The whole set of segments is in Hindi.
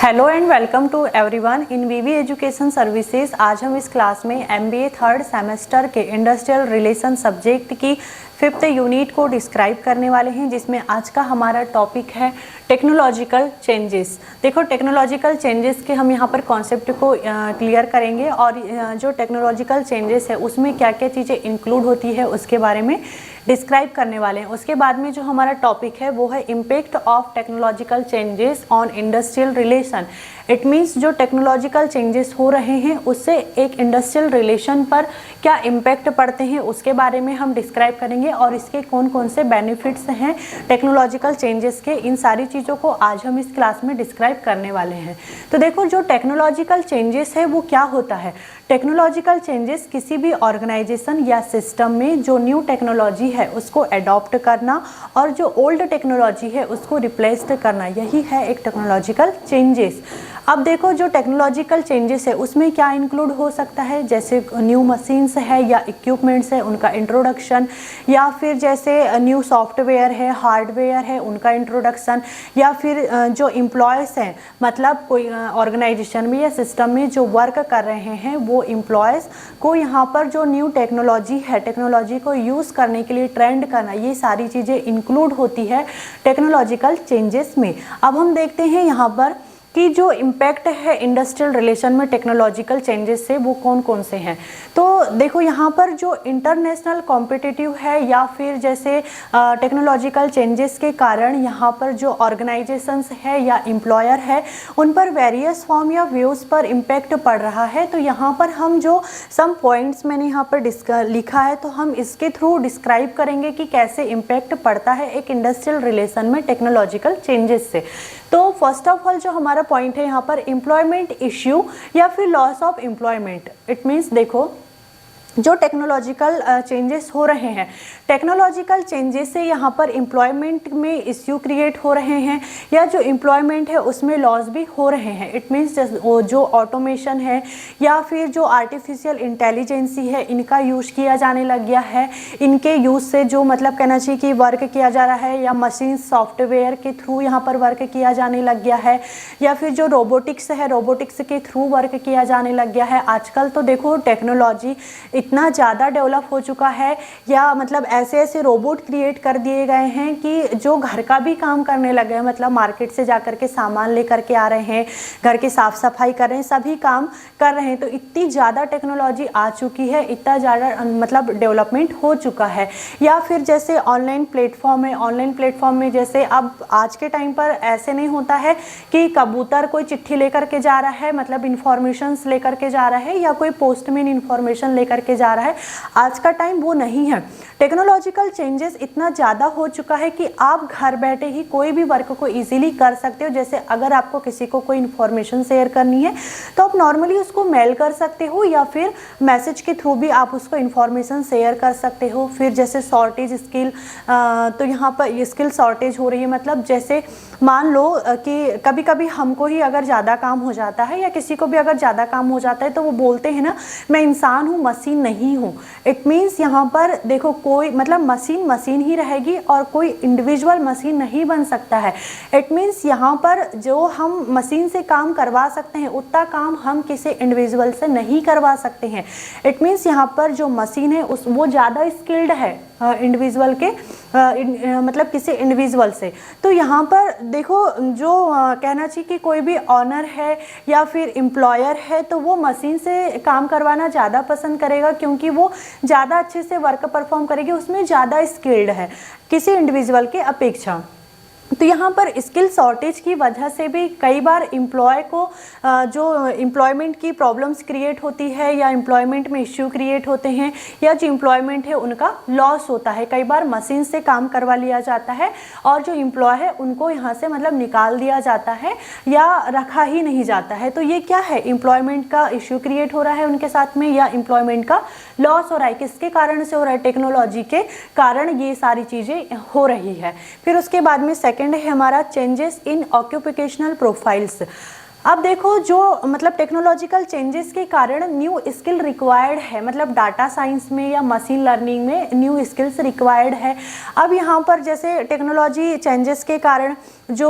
Hello and welcome to everyone in VV education services. आज हम इस क्लास में एमबीए थर्ड सेमेस्टर के इंडस्ट्रियल रिलेशन सब्जेक्ट की 5th यूनिट को डिस्क्राइब करने वाले हैं, जिसमें आज का हमारा टॉपिक है टेक्नोलॉजिकल चेंजेस। देखो, टेक्नोलॉजिकल चेंजेस के हम यहाँ पर कॉन्सेप्ट को क्लियर करेंगे और जो टेक्नोलॉजिकल चेंजेस है उसमें क्या क्या चीज़ें इंक्लूड होती है उसके बारे में डिस्क्राइब करने वाले हैं। उसके बाद में जो हमारा टॉपिक है वो है impact of technological changes on industrial relation. It means जो टेक्नोलॉजिकल चेंजेस हो रहे हैं उससे एक इंडस्ट्रियल रिलेशन पर क्या इम्पैक्ट पड़ते हैं उसके बारे में हम डिस्क्राइब करेंगे और इसके कौन कौन से बेनिफिट्स हैं टेक्नोलॉजिकल चेंजेस के। इन सारी चीज़ों को आज हम इस क्लास में डिस्क्राइब करने वाले हैं। तो देखो, जो टेक्नोलॉजिकल चेंजेस है वो क्या होता है। टेक्नोलॉजिकल चेंजेस किसी भी ऑर्गेनाइजेशन या सिस्टम में जो न्यू टेक्नोलॉजी है उसको अडॉप्ट करना और जो ओल्ड टेक्नोलॉजी है उसको रिप्लेस करना, यही है एक टेक्नोलॉजिकल चेंजेस। अब देखो, जो टेक्नोलॉजिकल चेंजेस है उसमें क्या इंक्लूड हो सकता है, जैसे न्यू मशीन्स है या इक्विपमेंट्स है उनका इंट्रोडक्शन, या फिर जैसे न्यू सॉफ्टवेयर है, हार्डवेयर है उनका इंट्रोडक्शन, या फिर जो एम्प्लॉयज़ हैं, मतलब कोई ऑर्गेनाइजेशन में या सिस्टम में जो वर्क कर रहे हैं वो एम्प्लॉयज़ को यहाँ पर जो न्यू टेक्नोलॉजी है, टेक्नोलॉजी को यूज़ करने के लिए ट्रेंड करना, ये सारी चीज़ें इंक्लूड होती है टेक्नोलॉजिकल चेंजेस में। अब हम देखते हैं यहाँ पर कि जो इम्पैक्ट है इंडस्ट्रियल रिलेशन में टेक्नोलॉजिकल चेंजेस से वो कौन कौन से हैं। तो देखो, यहाँ पर जो इंटरनेशनल कॉम्पिटिटिव है या फिर जैसे टेक्नोलॉजिकल चेंजेस के कारण यहाँ पर जो ऑर्गेनाइजेशंस है या एम्प्लॉयर है उन पर वेरियस फॉर्म या व्यूज़ पर इम्पैक्ट पड़ रहा है। तो यहाँ पर हम जो सम पॉइंट्स मैंने यहाँ पर लिखा है तो हम इसके थ्रू डिस्क्राइब करेंगे कि कैसे इम्पैक्ट पड़ता है एक इंडस्ट्रियल रिलेशन में टेक्नोलॉजिकल चेंजेस से। तो फर्स्ट ऑफ ऑल जो हमारा पॉइंट है यहाँ पर एम्प्लॉयमेंट इश्यू या फिर loss of employment. It means देखो, जो टेक्नोलॉजिकल चेंजेस हो रहे हैं, टेक्नोलॉजिकल चेंजेस से यहाँ पर एम्प्लॉयमेंट में इश्यू क्रिएट हो रहे हैं या जो एम्प्लॉयमेंट है उसमें लॉस भी हो रहे हैं। इट मीन्स जो ऑटोमेशन है या फिर जो आर्टिफिशियल इंटेलिजेंसी है इनका यूज़ किया जाने लग गया है। इनके यूज़ से जो मतलब कहना चाहिए कि वर्क किया जा रहा है या मशीन सॉफ्टवेयर के थ्रू यहाँ पर वर्क किया जाने लग गया है, या फिर जो रोबोटिक्स है रोबोटिक्स के थ्रू वर्क किया जाने लग गया है। आजकल तो देखो टेक्नोलॉजी इतना ज़्यादा डेवलप हो चुका है या मतलब ऐसे ऐसे रोबोट क्रिएट कर दिए गए हैं कि जो घर का भी काम करने लगे हैं, मतलब मार्केट से जाकर के सामान लेकर के आ रहे हैं, घर की साफ़ सफाई कर रहे हैं, सभी काम कर रहे हैं। तो इतनी ज़्यादा टेक्नोलॉजी आ चुकी है, इतना ज़्यादा मतलब डेवलपमेंट हो चुका है। या फिर जैसे ऑनलाइन प्लेटफॉर्म है, ऑनलाइन प्लेटफॉर्म में जैसे अब आज के टाइम पर ऐसे नहीं होता है कि कबूतर कोई चिट्ठी लेकर के जा रहा है, मतलब इंफॉर्मेशंस लेकर के जा रहा है, या कोई पोस्टमैन इंफॉर्मेशन लेकर के जा रहा है। आज का टाइम वो नहीं है। टेक्नोलॉजिकल चेंजेस इतना ज़्यादा हो चुका है कि आप घर बैठे ही कोई भी वर्क को इजीली कर सकते हो। जैसे अगर आपको किसी को कोई इन्फॉर्मेशन शेयर करनी है तो आप नॉर्मली उसको मेल कर सकते हो या फिर मैसेज के थ्रू भी आप उसको इन्फॉर्मेशन शेयर कर सकते हो। फिर जैसे शॉर्टेज स्किल, तो यहाँ पर स्किल शॉर्टेज हो रही है, मतलब जैसे मान लो कि कभी कभी हमको ही अगर ज़्यादा काम हो जाता है या किसी को भी अगर ज़्यादा काम हो जाता है तो वो बोलते हैं ना, मैं इंसान हूँ मशीन नहीं हूँ। इट मीन्स यहाँ पर देखो, कोई मतलब मशीन मशीन ही रहेगी और कोई इंडिविजुअल मशीन नहीं बन सकता है। इट मीन्स यहाँ पर जो हम मशीन से काम करवा सकते हैं उतना काम हम किसी इंडिविजुअल से नहीं करवा सकते हैं। इट मीन्स यहाँ पर जो मशीन है वो ज़्यादा स्किल्ड है इंडिविजुअल के मतलब किसी इंडिविजुअल से। तो यहाँ पर देखो, जो कहना चाहिए कि कोई भी ऑनर है या फिर एम्प्लॉयर है तो वो मशीन से काम करवाना ज़्यादा पसंद करेगा, क्योंकि वो ज़्यादा अच्छे से वर्क परफॉर्म करेगी, उसमें ज़्यादा स्किल्ड है किसी इंडिविजुअल के अपेक्षा। तो यहाँ पर स्किल शॉर्टेज की वजह से भी कई बार एम्प्लॉय को जो एम्प्लॉयमेंट की प्रॉब्लम्स क्रिएट होती है या एम्प्लॉयमेंट में इश्यू क्रिएट होते हैं, या जो एम्प्लॉयमेंट है उनका लॉस होता है। कई बार मशीन से काम करवा लिया जाता है और जो एम्प्लॉय है उनको यहाँ से मतलब निकाल दिया जाता है या रखा ही नहीं जाता है। तो ये क्या है, एम्प्लॉयमेंट का इश्यू क्रिएट हो रहा है उनके साथ में या एम्प्लॉयमेंट का लॉस हो रहा है। किसके कारण से हो रहा है, टेक्नोलॉजी के कारण ये सारी चीज़ें हो रही है। फिर उसके बाद में सेकेंड है हमारा चेंजेस इन ऑक्यूपेशनल प्रोफाइल्स। अब देखो जो मतलब टेक्नोलॉजिकल चेंजेस के कारण न्यू स्किल रिक्वायर्ड है, मतलब डाटा साइंस में या मशीन लर्निंग में न्यू स्किल्स रिक्वायर्ड है। अब यहाँ पर जैसे टेक्नोलॉजी चेंजेस के कारण जो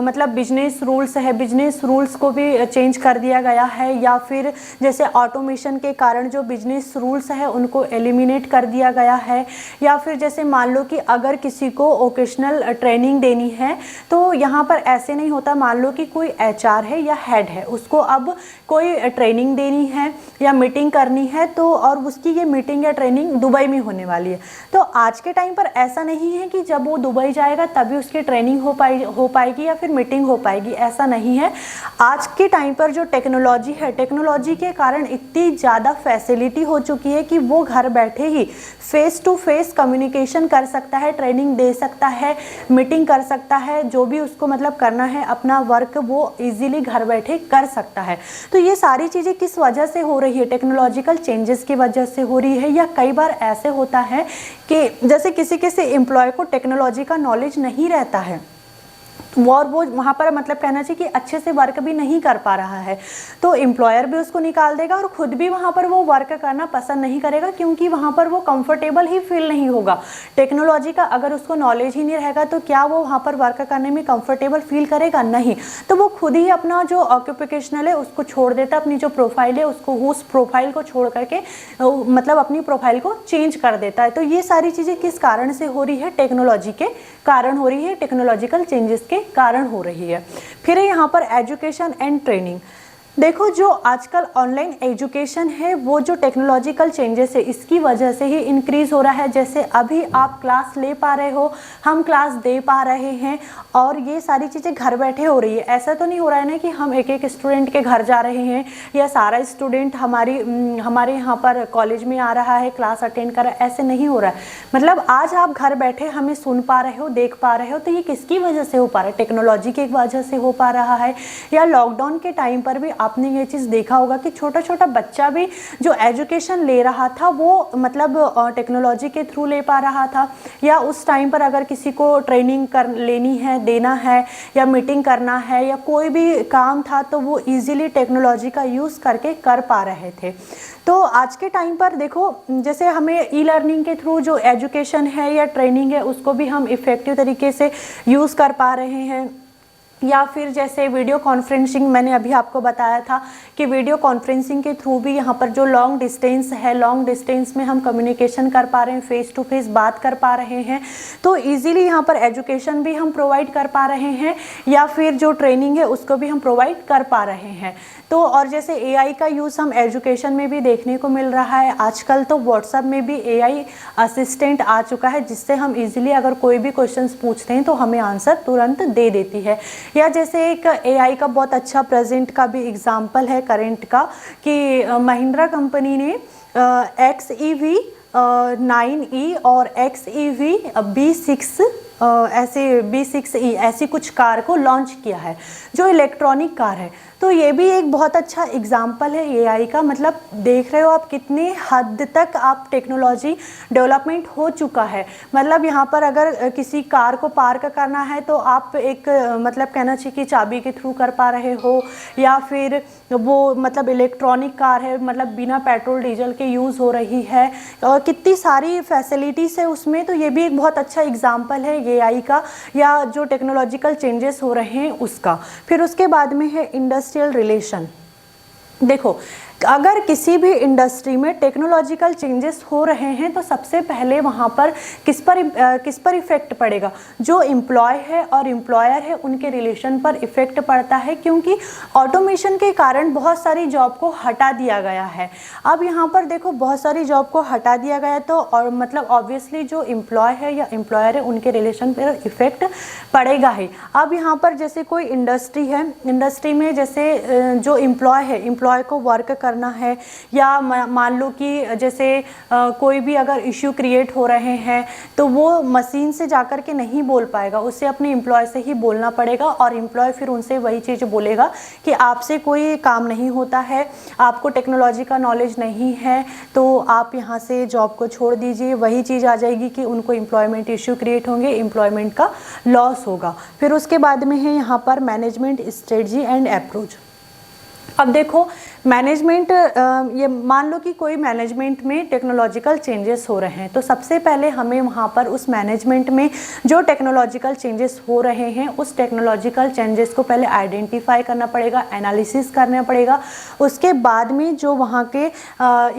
मतलब बिजनेस रूल्स है, बिजनेस रूल्स को भी चेंज कर दिया गया है, या फिर जैसे ऑटोमेशन के कारण जो बिजनेस रूल्स है उनको एलिमिनेट कर दिया गया है, या फिर जैसे मान लो कि अगर किसी को ओकेशनल ट्रेनिंग देनी है तो यहाँ पर ऐसे नहीं होता, मान लो कि कोई एचआर है या हेड है, उसको अब कोई ट्रेनिंग देनी है या मीटिंग करनी है, तो और उसकी ये मीटिंग या ट्रेनिंग दुबई में होने वाली है। तो आज के टाइम पर ऐसा नहीं है कि जब वो दुबई जाएगा तभी उसकी ट्रेनिंग हो पाएगी या फिर मीटिंग हो पाएगी, ऐसा नहीं है। आज के टाइम पर जो टेक्नोलॉजी है, टेक्नोलॉजी के कारण इतनी ज़्यादा फैसिलिटी हो चुकी है कि वो घर बैठे ही फेस टू फेस कम्युनिकेशन कर सकता है, ट्रेनिंग दे सकता है, मीटिंग कर सकता है, जो भी उसको मतलब करना है अपना वर्क वो इजीली घर बैठे कर सकता है। तो ये सारी चीज़ें किस वजह से हो रही है? टेक्नोलॉजिकल चेंजेस की वजह से हो रही है। या कई बार ऐसे होता है कि जैसे किसी एम्प्लॉय को टेक्नोलॉजी का नॉलेज नहीं रहता है और वो वहाँ पर मतलब कहना चाहिए कि अच्छे से वर्क भी नहीं कर पा रहा है, तो एम्प्लॉयर भी उसको निकाल देगा और खुद भी वहाँ पर वो वर्क करना पसंद नहीं करेगा, क्योंकि वहाँ पर वो कंफर्टेबल ही फील नहीं होगा। टेक्नोलॉजी का अगर उसको नॉलेज ही नहीं रहेगा तो क्या वो वहाँ पर वर्क करने में कंफर्टेबल फील करेगा? नहीं। तो वो खुद ही अपना जो ऑक्यूपेशनल है उसको छोड़ देता, अपनी जो प्रोफाइल है उसको, उस प्रोफाइल को छोड़ करके मतलब अपनी प्रोफाइल को चेंज कर देता है। तो ये सारी चीज़ें किस कारण से हो रही है? टेक्नोलॉजी के कारण हो रही है, टेक्नोलॉजिकल चेंजेस के कारण हो रही है। फिर यहाँ पर एजुकेशन एंड ट्रेनिंग। देखो जो आजकल ऑनलाइन एजुकेशन है वो जो टेक्नोलॉजिकल चेंजेस है इसकी वजह से ही इंक्रीज हो रहा है। जैसे अभी आप क्लास ले पा रहे हो, हम क्लास दे पा रहे हैं, और ये सारी चीज़ें घर बैठे हो रही है। ऐसा तो नहीं हो रहा है ना कि हम एक एक स्टूडेंट के घर जा रहे हैं या सारा स्टूडेंट हमारे यहाँ पर कॉलेज में आ रहा है, क्लास अटेंड कर रहा है, ऐसे नहीं हो रहा है। मतलब आज आप घर बैठे हमें सुन पा रहे हो, देख पा रहे हो, तो ये किसकी वजह से हो पा रहा है? टेक्नोलॉजी की वजह से हो पा रहा है। या लॉकडाउन के टाइम पर भी आपने ये चीज़ देखा होगा कि छोटा छोटा बच्चा भी जो एजुकेशन ले रहा था वो मतलब टेक्नोलॉजी के थ्रू ले पा रहा था। या उस टाइम पर अगर किसी को ट्रेनिंग लेनी है, देना है, या मीटिंग करना है, या कोई भी काम था तो वो इजीली टेक्नोलॉजी का यूज़ करके कर पा रहे थे। तो आज के टाइम पर देखो जैसे हमें ई लर्निंग के थ्रू जो एजुकेशन है या ट्रेनिंग है उसको भी हम इफ़ेक्टिव तरीके से यूज़ कर पा रहे हैं। या फिर जैसे वीडियो कॉन्फ्रेंसिंग, मैंने अभी आपको बताया था कि वीडियो कॉन्फ्रेंसिंग के थ्रू भी यहाँ पर जो लॉन्ग डिस्टेंस है, लॉन्ग डिस्टेंस में हम कम्युनिकेशन कर पा रहे हैं, फेस टू फेस बात कर पा रहे हैं, तो इजीली यहाँ पर एजुकेशन भी हम प्रोवाइड कर पा रहे हैं, या फिर जो ट्रेनिंग है उसको भी हम प्रोवाइड कर पा रहे हैं। तो और जैसे एआई का यूज़ हम एजुकेशन में भी देखने को मिल रहा है। आजकल तो व्हाट्सएप में भी एआई असिस्टेंट आ चुका है, जिससे हम इजीली अगर कोई भी क्वेश्चंस पूछते हैं तो हमें आंसर तुरंत दे देती है। या जैसे एक एआई का बहुत अच्छा प्रेजेंट का भी एग्जांपल है करंट का, कि महिंद्रा कंपनी ने XEV 9E और XEV B6 ऐसे B6E ऐसी कुछ कार को लॉन्च किया है जो इलेक्ट्रॉनिक कार है। तो ये भी एक बहुत अच्छा एग्जाम्पल है एआई का। मतलब देख रहे हो आप कितने हद तक आप टेक्नोलॉजी डेवलपमेंट हो चुका है। मतलब यहाँ पर अगर किसी कार को पार्क करना है तो आप एक मतलब कहना चाहिए कि चाबी के थ्रू कर पा रहे हो, या फिर वो मतलब इलेक्ट्रॉनिक कार है, मतलब बिना पेट्रोल डीजल के यूज़ हो रही है, और कितनी सारी फैसिलिटीज़ है उसमें। तो ये भी एक बहुत अच्छा एग्जाम्पल है एआई का, या जो टेक्नोलॉजिकल चेंजेस हो रहे हैं उसका। फिर उसके बाद में है इंडस्ट्रियल रिलेशन। देखो अगर किसी भी इंडस्ट्री में टेक्नोलॉजिकल चेंजेस हो रहे हैं तो सबसे पहले वहाँ पर किस पर इफ़ेक्ट पड़ेगा? जो एम्प्लॉय है और एम्प्लॉयर है उनके रिलेशन पर इफ़ेक्ट पड़ता है, क्योंकि ऑटोमेशन के कारण बहुत सारी जॉब को हटा दिया गया है। अब यहाँ पर देखो बहुत सारी जॉब को हटा दिया गया है तो और मतलब ऑब्वियसली जो एम्प्लॉय है या एम्प्लॉयर है उनके रिलेशन पर इफ़ेक्ट पड़ेगा ही। अब यहाँ पर जैसे कोई इंडस्ट्री है, इंडस्ट्री में जैसे जो एम्प्लॉय है, एम्प्लॉय को वर्क करना है, या मान लो कि जैसे कोई भी अगर इश्यू क्रिएट हो रहे हैं तो वो मशीन से जाकर के नहीं बोल पाएगा, उसे अपने एम्प्लॉय से ही बोलना पड़ेगा और एम्प्लॉय फिर उनसे वही चीज़ बोलेगा कि आपसे कोई काम नहीं होता है, आपको टेक्नोलॉजी का नॉलेज नहीं है, तो आप यहाँ से जॉब को छोड़ दीजिए। वही चीज़ आ जाएगी कि उनको एम्प्लॉयमेंट इश्यू क्रिएट होंगे, एम्प्लॉयमेंट का लॉस होगा। फिर उसके बाद में है यहाँ पर मैनेजमेंट स्ट्रेटजी एंड अप्रोच। अब देखो मैनेजमेंट, ये मान लो कि कोई मैनेजमेंट में टेक्नोलॉजिकल चेंजेस हो रहे हैं, तो सबसे पहले हमें वहाँ पर उस मैनेजमेंट में जो टेक्नोलॉजिकल चेंजेस हो रहे हैं उस टेक्नोलॉजिकल चेंजेस को पहले आइडेंटिफाई करना पड़ेगा, एनालिसिस करना पड़ेगा। उसके बाद में जो वहाँ के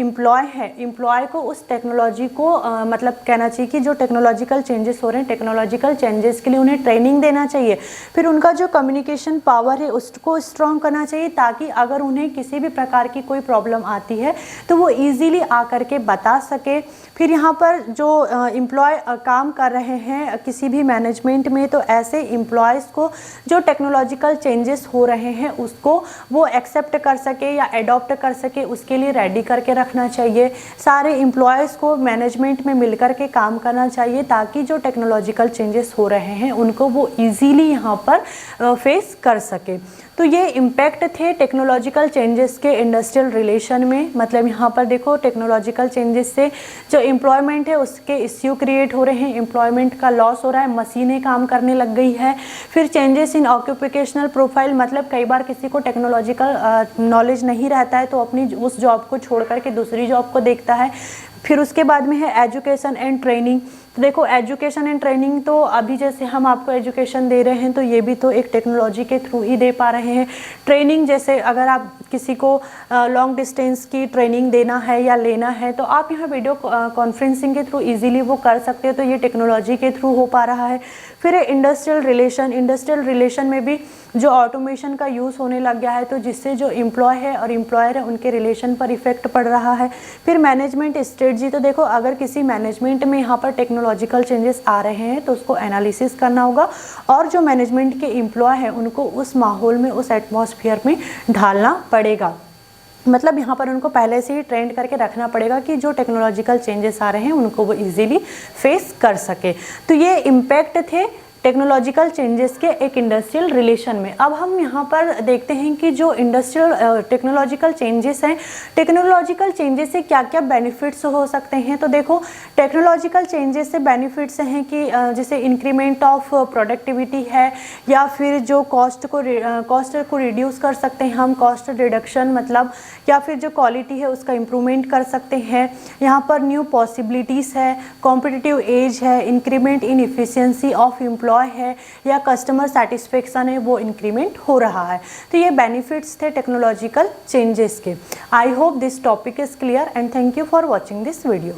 एम्प्लॉय है, एम्प्लॉय को उस टेक्नोलॉजी को मतलब कहना चाहिए कि जो टेक्नोलॉजिकल चेंजेस हो रहे हैं, टेक्नोलॉजिकल चेंजेस के लिए उन्हें ट्रेनिंग देना चाहिए। फिर उनका जो कम्युनिकेशन पावर है उसको स्ट्रॉन्ग करना चाहिए, ताकि अगर उन्हें किसी भी प्रकार की कोई प्रॉब्लम आती है तो वो इजीली आकर के बता सके। फिर यहाँ पर जो एम्प्लॉय काम कर रहे हैं किसी भी मैनेजमेंट में, तो ऐसे एम्प्लॉयज़ को जो टेक्नोलॉजिकल चेंजेस हो रहे हैं उसको वो एक्सेप्ट कर सके या एडॉप्ट कर सके, उसके लिए रेडी करके रखना चाहिए। सारे एम्प्लॉयज़ को मैनेजमेंट में मिलकर के काम करना चाहिए, ताकि जो टेक्नोलॉजिकल चेंजेस हो रहे हैं उनको वो ईजीली यहाँ पर फेस कर सके। तो ये इम्पैक्ट थे टेक्नोलॉजिकल चेंजेस के इंडस्ट्रियल रिलेशन में। मतलब यहाँ पर देखो टेक्नोलॉजिकल चेंजेस से जो एम्प्लॉयमेंट है उसके इश्यू क्रिएट हो रहे हैं, एम्प्लॉयमेंट का लॉस हो रहा है, मशीनें काम करने लग गई है। फिर चेंजेस इन ऑक्यूपेशनल प्रोफाइल, मतलब कई बार किसी को टेक्नोलॉजिकल नॉलेज नहीं रहता है तो अपनी उस जॉब को छोड़ करके दूसरी जॉब को देखता है। फिर उसके बाद में है एजुकेशन एंड ट्रेनिंग। तो देखो एजुकेशन एंड ट्रेनिंग, तो अभी जैसे हम आपको एजुकेशन दे रहे हैं तो ये भी तो एक टेक्नोलॉजी के थ्रू ही दे पा रहे हैं। ट्रेनिंग, जैसे अगर आप किसी को लॉन्ग डिस्टेंस की ट्रेनिंग देना है या लेना है तो आप यहाँ वीडियो कॉन्फ्रेंसिंग के थ्रू इजीली वो कर सकते हो, तो ये टेक्नोलॉजी के थ्रू हो पा रहा है। फिर इंडस्ट्रियल रिलेशन, इंडस्ट्रियल रिलेशन में भी जो ऑटोमेशन का यूज़ होने लग गया है, तो जिससे जो एम्प्लॉय है और एम्प्लॉयर है उनके रिलेशन पर इफेक्ट पड़ रहा है। फिर मैनेजमेंट स्ट्रेटजी, तो देखो अगर किसी मैनेजमेंट में यहाँ पर टेक्नोलॉजिकल चेंजेस आ रहे हैं तो उसको एनालिसिस करना होगा और जो मैनेजमेंट के एम्प्लॉय हैं उनको उस माहौल में, उस एटमॉस्फेयर में ढालना पड़ेगा। मतलब यहाँ पर उनको पहले से ही ट्रेंड करके रखना पड़ेगा कि जो टेक्नोलॉजिकल चेंजेस आ रहे हैं उनको वो इजीली फेस कर सके। तो ये इम्पैक्ट थे टेक्नोलॉजिकल चेंजेस के एक इंडस्ट्रियल रिलेशन में। अब हम यहाँ पर देखते हैं कि जो इंडस्ट्रियल टेक्नोलॉजिकल चेंजेस हैं, टेक्नोलॉजिकल चेंजेस से क्या क्या बेनिफिट्स हो सकते हैं। तो देखो टेक्नोलॉजिकल चेंजेस से बेनिफिट्स हैं कि जैसे इंक्रीमेंट ऑफ प्रोडक्टिविटी है, या फिर जो कॉस्ट को रिड्यूस कर सकते हैं हम, कॉस्ट रिडक्शन मतलब, या फिर जो क्वालिटी है उसका इम्प्रूवमेंट कर सकते हैं। यहाँ पर न्यू पॉसिबिलिटीज़ है, कॉम्पिटिटिव एज है, increment in efficiency of employ है, या कस्टमर सेटिस्फेक्शन है वो इंक्रीमेंट हो रहा है। तो ये बेनिफिट्स थे टेक्नोलॉजिकल चेंजेस के। I hope this topic is clear and thank you for watching this video.